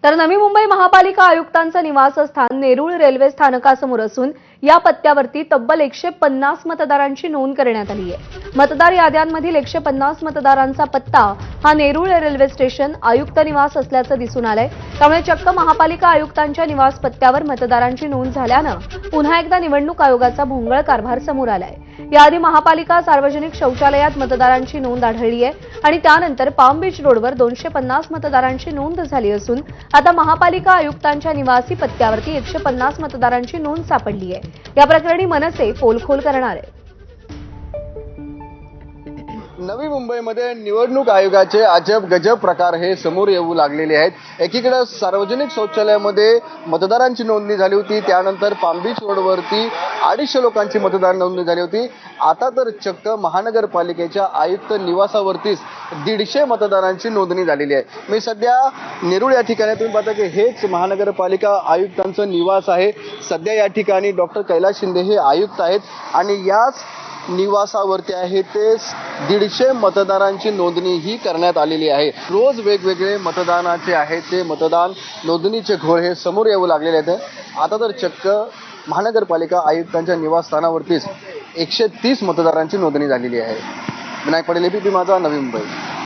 तर नवी मुंबई महापालिका आयुक्तांचं निवासस्थान नेरूळ रेल्वे स्थानकासमोर असून या पत्त्यावरती तब्बल 150 मतदारांची नोंद करण्यात आली आहे। मतदार याद्यांमधील 150 मतदारांचा पत्ता हा नेरूळ रेल्वे स्टेशन आयुक्त निवास असल्याचं दिसून आलंय। त्यामुळे चक्क महापालिका आयुक्तांच्या निवास पत्त्यावर मतदारांची नोंद झाल्यानं पुन्हा एकदा निवडणूक आयोगाचा भोंगळ कारभार समोर आलाय। याआधी महापालिका सार्वजनिक शौचालयात मतदारांची नोंद आढळली आहे आणि त्यानंतर पाम बीच रोडवर 250 मतदारांची नोंद झाली असून आता महापालिका आयुक्तांच्या निवासी पत्त्यावरती 150 मतदारांची नोंद सापडली आहे। या प्रकरणी मनसे पोलखोल करणार आहे। नवी मुंबईमध्ये निवडणूक आयोगाचे अजब गजब प्रकार हे समोर येऊ लागलेले आहेत। एकीकडे सार्वजनिक शौचालयामध्ये मतदारांची नोंदणी झाली होती, त्यानंतर पाम बीच रोडवरती 250 लोकांची मतदार नोंदणी झाली होती। आता तर चक्क महानगरपालिकेच्या आयुक्त निवासावरतीच 150 मतदारांची नोंदणी झालेली आहे। मी सध्या नेरूळ या ठिकाणी तुम्ही पाहता की हेच महानगरपालिका आयुक्तांचं निवास आहे। सध्या या ठिकाणी डॉक्टर कैलास शिंदे हे आयुक्त आहेत आणि याच निवासावरती आहे ते 150 मतदारांची नोंदणी ही करण्यात आलेली आहे। रोज वेगवेगळे मतदानाचे आहे ते मतदान नोंदणीचे घोळ हे समोर येऊ लागलेले आहेत। आता तर चक्क महानगरपालिका आयुक्तांच्या निवासस्थानावरतीच 130 मतदारांची नोंदणी झालेली आहे। विनायक पटेल, ABP माझा, नवी मुंबई।